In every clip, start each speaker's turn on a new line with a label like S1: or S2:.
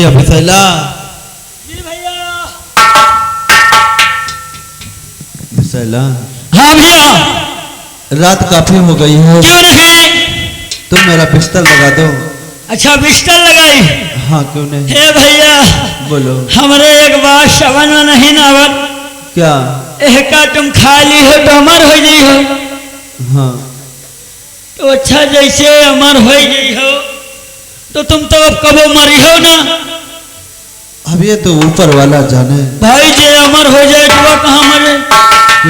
S1: भैया बिसैला।
S2: जी भैया।
S1: बिसैला।
S2: हाँ भैया।
S1: रात काफी हो गई है।
S2: क्यों नहीं?
S1: तुम मेरा बिस्तर लगा दो।
S2: अच्छा बिस्तर लगाई?
S1: हाँ क्यों नहीं।
S2: हे भैया
S1: बोलो।
S2: हमारे एक बात समझ में नहीं नावत।
S1: क्या?
S2: का तुम खा ली हो तो अमर हो गई हो।
S1: हाँ
S2: तो अच्छा जैसे अमर हो गई हो तो तुम तो अब कबो मरी हो ना।
S1: अब ये तो ऊपर वाला जाने।
S2: भाई जे अमर हो जाए तो वो कहाँ मरे।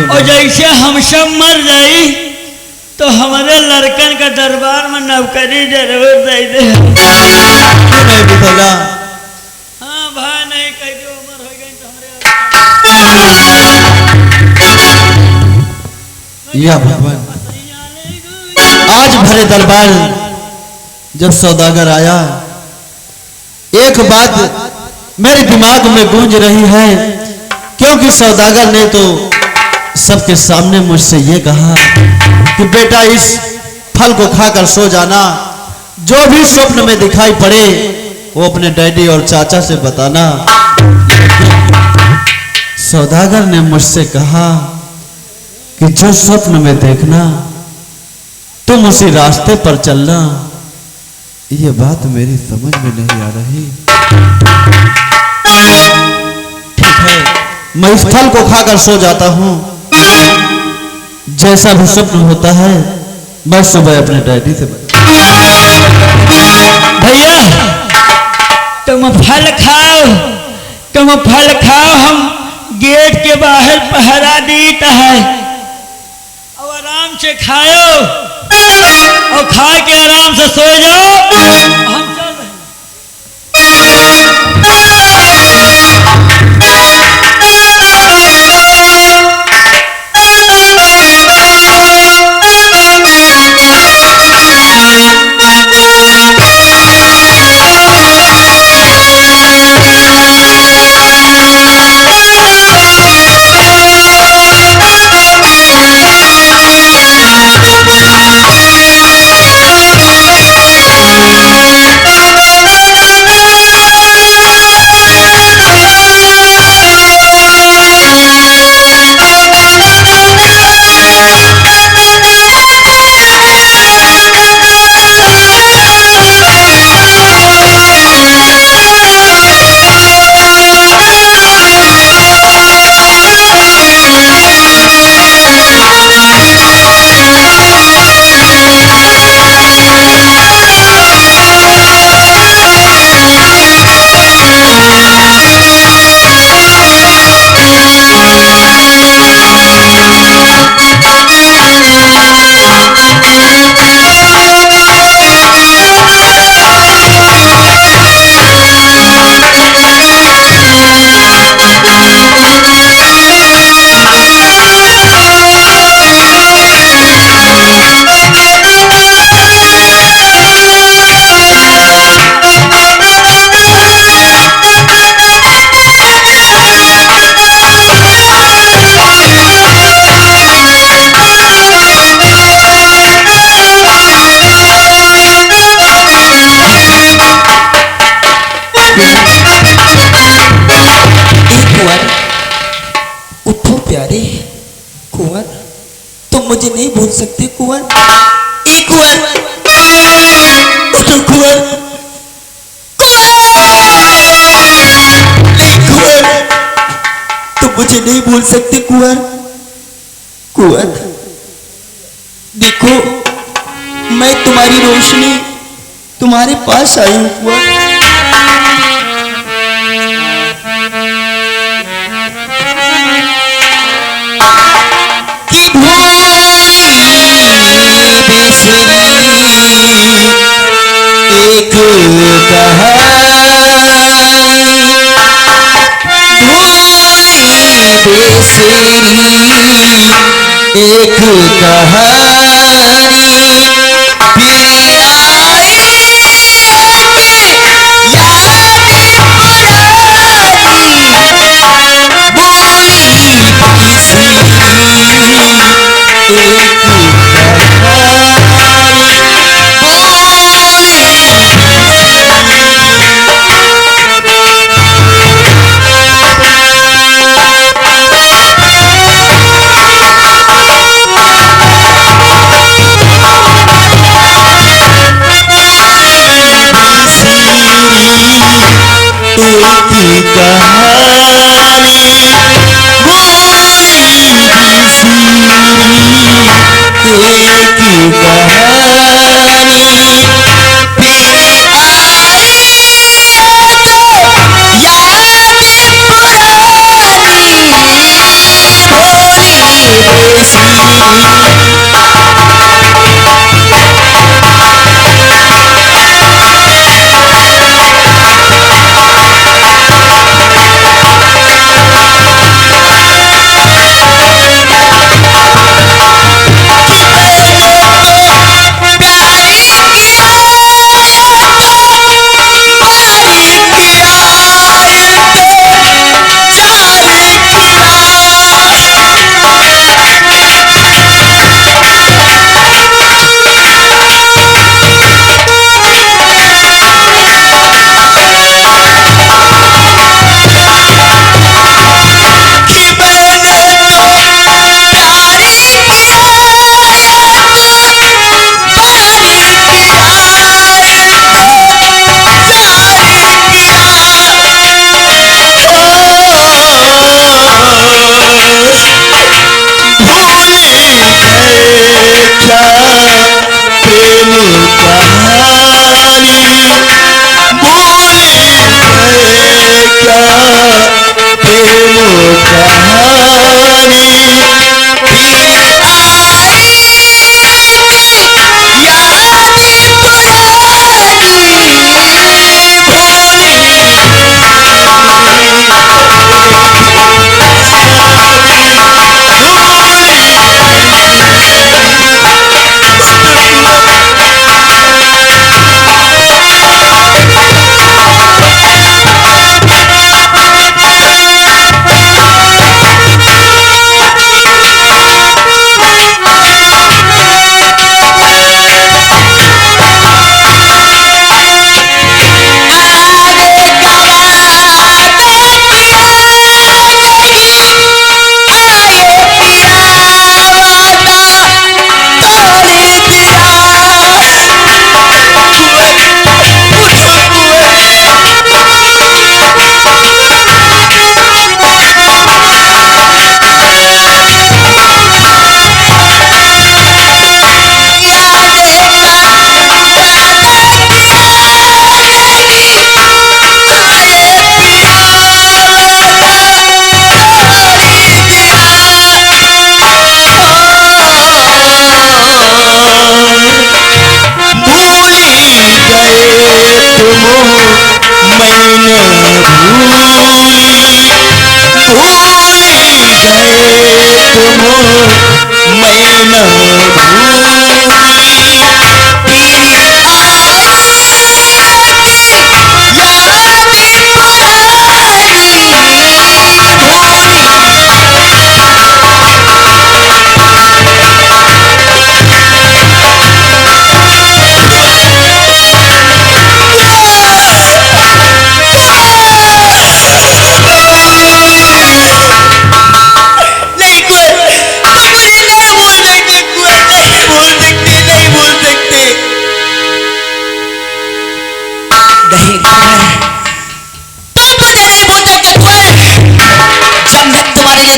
S2: और जैसे हम सब मर जाई तो हमारे लड़कन का दरबार में नौकरी जरूर दे दे।
S1: नहीं बिसैला।
S2: हाँ भाई नहीं कह दो अमर हो गई तो हमारे।
S1: या भगवान आज भरे दरबार जब सौदागर आया एक बात मेरे दिमाग में गूंज रही है, क्योंकि सौदागर ने तो सबके सामने मुझसे ये कहा कि बेटा इस फल को खाकर सो जाना, जो भी स्वप्न में दिखाई पड़े वो अपने डैडी और चाचा से बताना। सौदागर ने मुझसे कहा कि जो स्वप्न में देखना तुम उसी रास्ते पर चलना। ये बात मेरी समझ में नहीं आ रही। ठीक है मैं इस फल को खाकर सो जाता हूं, जैसा भी स्वप्न होता है मैं सुबह अपने डैडी से
S2: भैया तुम फल खाओ, तुम फल खाओ, हम गेट के बाहर पहरा देता है और आराम से खाओ और खा के आराम से सो जाओ। हम चल रहे
S3: कुंवर तुम मुझे नहीं भूल सकते कुंवर। एक कुंवर उठो कुंवर, कुंवर तुम मुझे नहीं भूल सकते कुंवर। कुंवर देखो मैं तुम्हारी रोशनी तुम्हारे पास आई हूं कुंवर। एक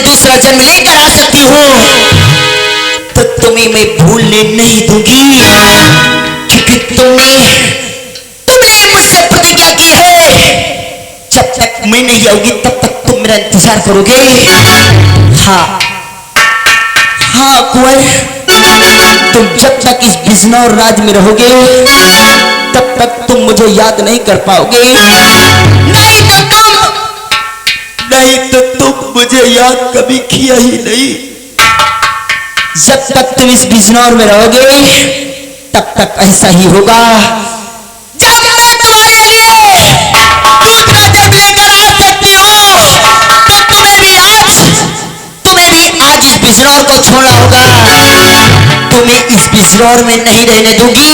S3: दूसरा जन्म लेकर आ सकती हूँ तो तुम्हें मैं भूलने नहीं दूंगी, क्योंकि तुमने मुझसे प्रतिज्ञा की है जब तक मैं नहीं आऊंगी तब तक तुम मेरा इंतजार करोगे। हाँ हाँ कुंवर, तुम जब तक इस बिजनौर राज में रहोगे तब तक तुम मुझे याद नहीं कर पाओगे। नहीं तो तुम मुझे याद कभी किया ही नहीं। जब तक तुम इस बिजनौर में रहोगे तब तक ऐसा ही होगा। जब मैं तुम्हारे लिए दूसरा जन्म लेकर आ सकती हूँ तो तुम्हें भी आज इस बिजनौर को छोड़ना होगा। तुम्हें इस बिजनौर में नहीं रहने दूंगी।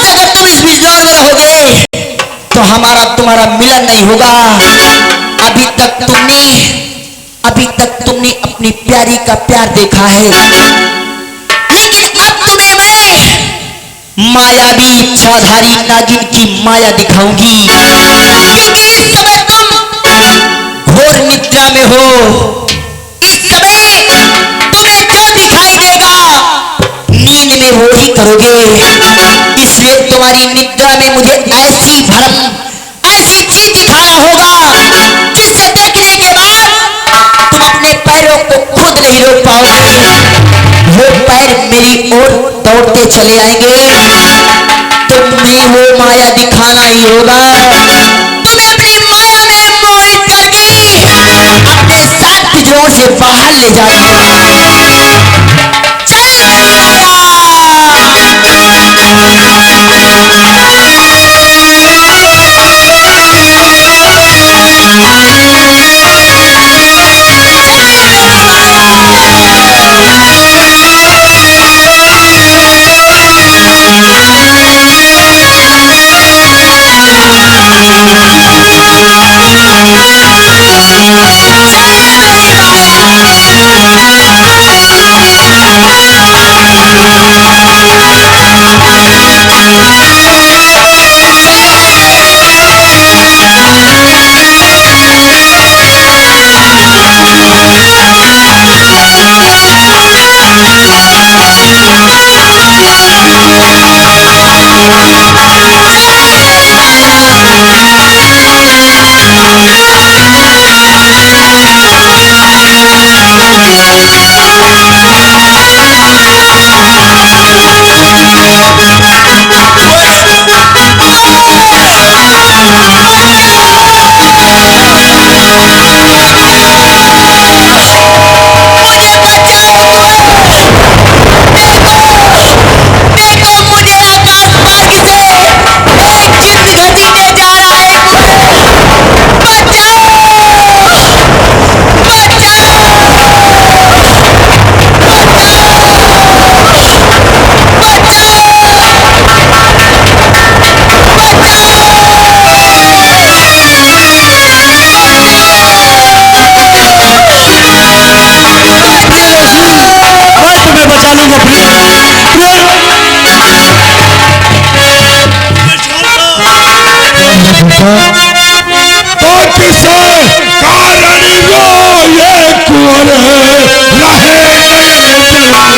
S3: अगर तुम इस बिजनौर में रहोगे तो हमारा तुम्हारा मिलन नहीं होगा। अभी तक तुमने अपनी प्यारी का प्यार देखा है, लेकिन अब तुम्हें मैं मायावी इच्छाधारी नागिन की माया दिखाऊंगी। क्योंकि इस समय तुम घोर निद्रा में हो। इस समय तुम्हें जो दिखाई देगा नींद में वो ही करोगे। इसलिए तुम्हारी निद्रा में मुझे ऐसी चीज दिखाना होगा जिससे देखने के बाद तुम अपने पैरों को खुद नहीं रोक पाओगे। वो पैर मेरी ओर दौड़ते चले आएंगे तो मैं वो माया दिखाना ही होगा। तुम्हें अपनी माया में मोहित करके अपने साथ पिंजरों से बाहर ले जाएंगे। चल
S4: तो किसे कारण वो ये कुंवर रहे किसी कारण ये कुंवर रहे नयन जलदा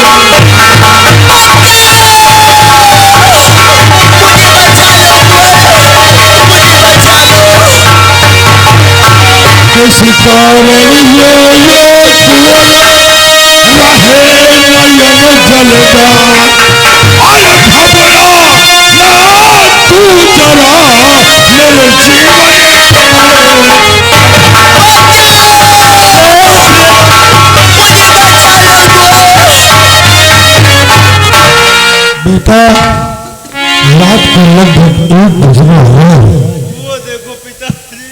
S4: अरे घबरा ना तू जरा मेरे जीवन बेटा रात को लगभग 1 बजना है।
S2: वो देखो पिताजी।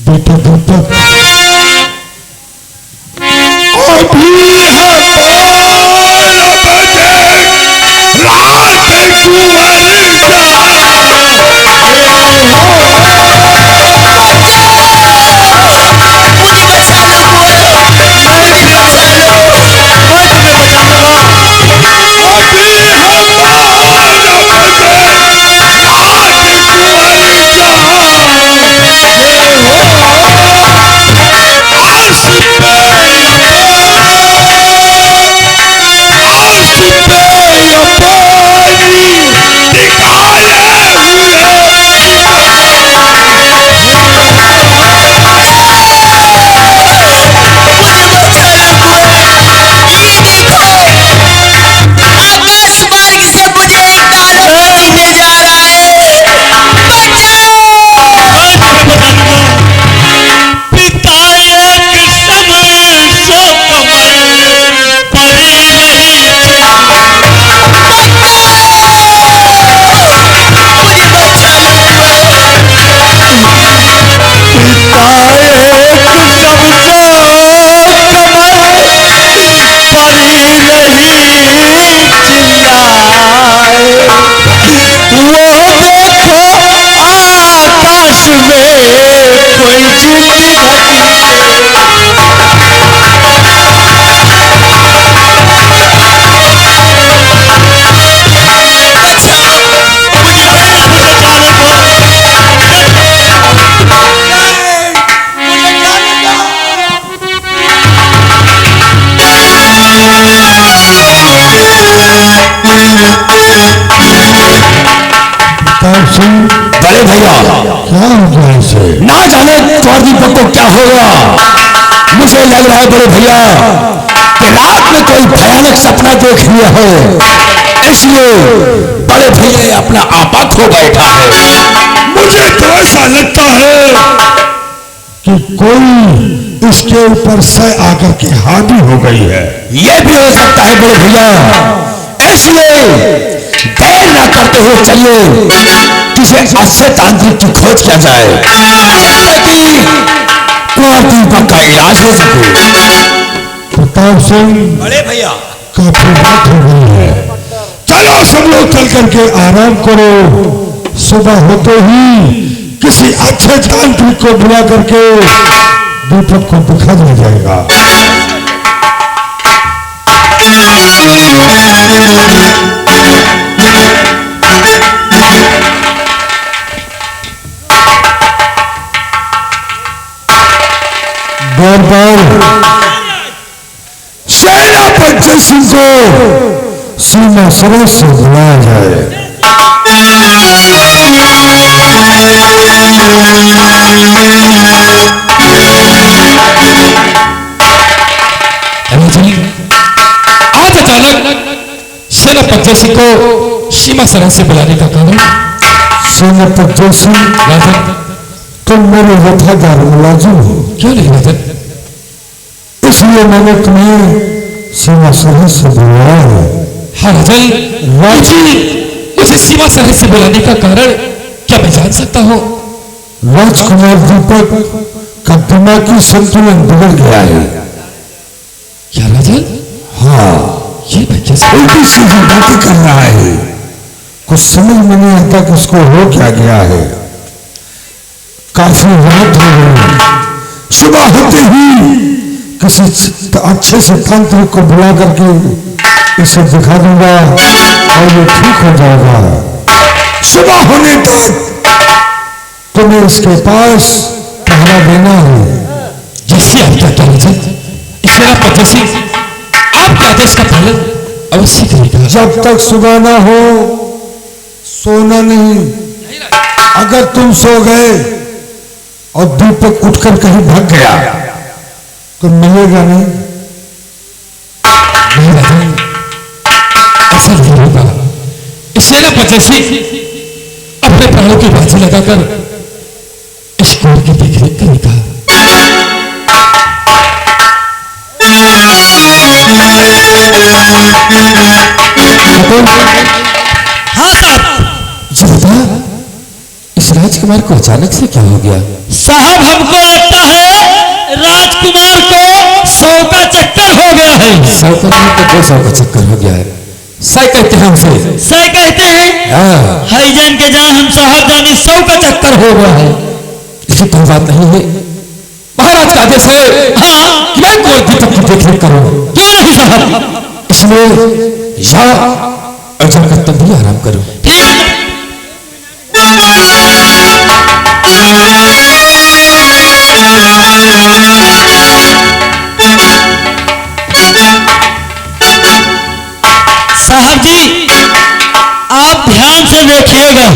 S4: बेटा दीपक अभी है 12 बजे रात कुंवर
S1: बड़े भैया
S4: क्या हो गया इसे?
S1: ना जाने चौर दीपक को क्या हो गया, मुझ
S4: ऐसे लग रहा है बड़े भैया कि रात में कोई भयानक सपना देख लिया है, इसलिए बड़े भैया अपना आपा खो बैठा है। मुझे तो ऐसा लगता है कि कोई इसके ऊपर से आकर के हावी हो गई है। यह भी हो सकता है बड़े भैया, इसलिए देर न करते हुए चलिए किसी अच्छे तांत्रिक की खोज किया जाए ताकि कुंवर दीपक का इलाज हो सके। प्रताप सिंह
S1: बड़े भैया
S4: काफी रात हो गई है, चलो सब लोग चल करके आराम करो। सुबह होते ही किसी अच्छे तांत्रिक को बुला करके दीपक को दिखा दिया जाएगा। बार बार सेनापति सिंह को सीमा सरहद से बुलाया जाए।
S5: आज अचानक सेनापति सिंह को सीमा सरहद से बुलाने का कारण?
S4: सेनापति सिंह
S5: राजन,
S4: तुम मेरे वफादार मुलाजिम हो,
S5: क्यों नहीं राजन?
S4: इसलिए मैंने तुम्हें सीमा सरहद से बुलाया है।
S5: हाँ राजन, मुझे सीमा सरहद से बुलाने का कारण क्या मैं जान सकता हूँ?
S4: राजकुमार दीपक का दिमागी संतुलन बिगड़ गया है।
S5: क्या राजन?
S4: हाँ,
S5: ये मैं कैसे?
S4: उल्टी सीधी बातें कर रहा है, कुछ समझ में नहीं आता कि उसको हो क्या गया है। काफी रात हो गई, सुबह होते ही किसी अच्छे से तांत्रिक को बुला करके इसे दिखा दूंगा और ये ठीक हो जाएगा। सुबह होने तक तुम्हें इसके पास पहरा देना है।
S5: जैसे आप क्या कह रहे? सेनापति सिंह आपके आदेश का पालन अवश्य करेगा।
S4: जब तक सुबह ना हो सोना नहीं। अगर तुम सो गए और दीपक उठकर कहीं भाग गया तो मिलेगा नहीं।
S5: नहीं राजन, ऐसा नहीं होगा। सेनापति सिंह अपने प्राणों की बाजी लगाकर इस कुंवर की देखरेख करेगा।
S2: हाँ साहब।
S5: जी बता, इस राजकुमार को अचानक से क्या हो गया?
S2: साहब हमको लगता है राजकुमार को 100 का चक्कर हो गया है।
S5: 100 का नहीं तो 200 का चक्कर हो गया है। सही कहते हैं हमसे।
S2: सही कहते हैं। हरिजन के जहाँ हम साहब जानी 100 का चक्कर हो गया है।
S5: इसकी कोई बात नहीं है, महाराज का आदेश है। हाँ, कि मैं कुंवर दीपक की देखरेख करूं।
S2: क्यों नहीं साहब?
S5: इसलिए जा और जाकर तुम भी आराम करो।
S2: ठीक। साहब जी आप ध्यान से देखिएगा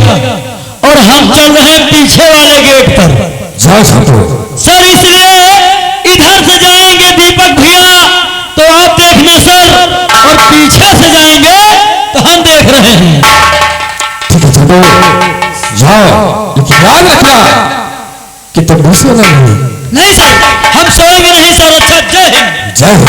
S2: और हम चल रहे हैं पीछे वाले गेट पर।
S5: जाओ छात्रो।
S2: सर इसलिए इधर से जाएंगे दीपक भैया तो आप देखना सर, और पीछे से जाएंगे तो हम देख रहे हैं।
S5: ठीक है छात्रो, जाओ, लेकिन याद रखना कि तुम भी सोना नहीं।
S2: नहीं सर, हम सोएंगे नहीं सर। अच्छा, जय हिंद।
S5: जय हिंद।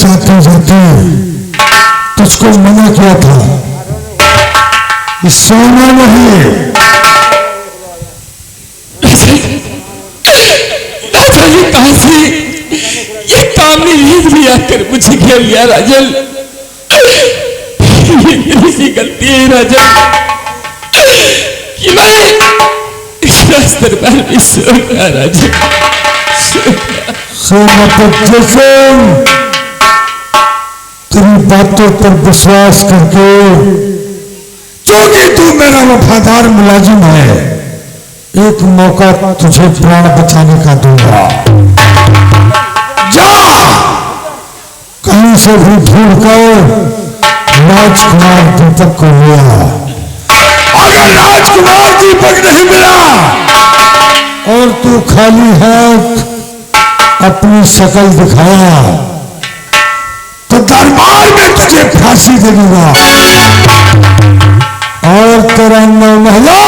S4: जाते जाते तुझको मना किया था, सोना नहीं।
S5: राजा ये कहां से ये कामनी नींद भी आकर मुझे घेर लिया राजन। ये मेरी सी गलती है राजन कि मैं इस राज दरबार में सो गया राजन।
S4: तेरी बातों पर विश्वास करके, क्योंकि तू मेरा वफादार मुलाजिम है, एक मौका तुझे प्राण बचाने का दूंगा। जा कहीं से भी ढूंढकर राजकुमार दीपक को लिया। अगर राजकुमार दीपक नहीं मिला और तू खाली हाथ अपनी शक्ल दिखाया दरबार में तुझे फांसी दे दूंगा और तेरा नौ महला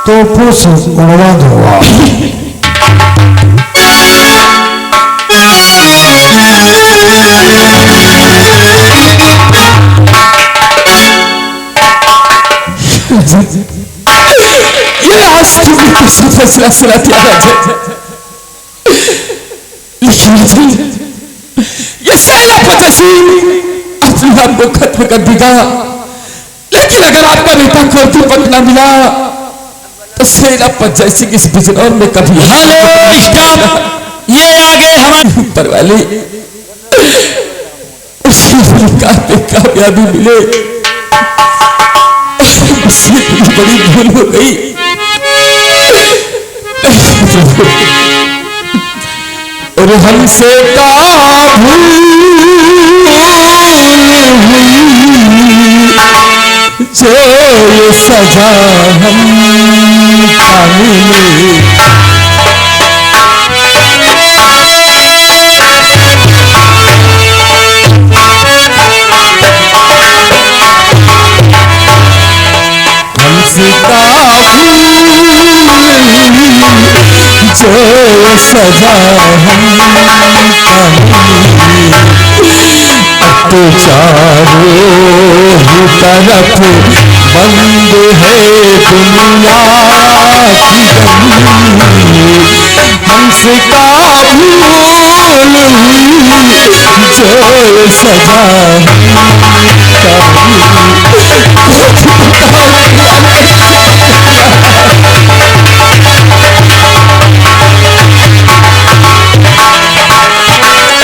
S4: तोपों से उड़वा दूंगा।
S5: ये आज तुम्हें किसी फैसला सुनाती है लेकिन ये सेनापति अपने आप को खत्म कर देगा। लेकिन अगर आपका बेटा कोर्टी पकड़ा मिला तो सेनापति जैसे इस बिजनौर में कभी
S2: हेलो स्टाफ, ये आगे हमारे
S5: ऊपर वाले उसकी कामयाबी मिले बड़ी भूल हो गई। और हमसे का भूल हुई जो ये सजा हम मिली। जो सजा तो चारों ही तरफ बंद है दुनिया की गली। हमसे का भूल हुई जो सजा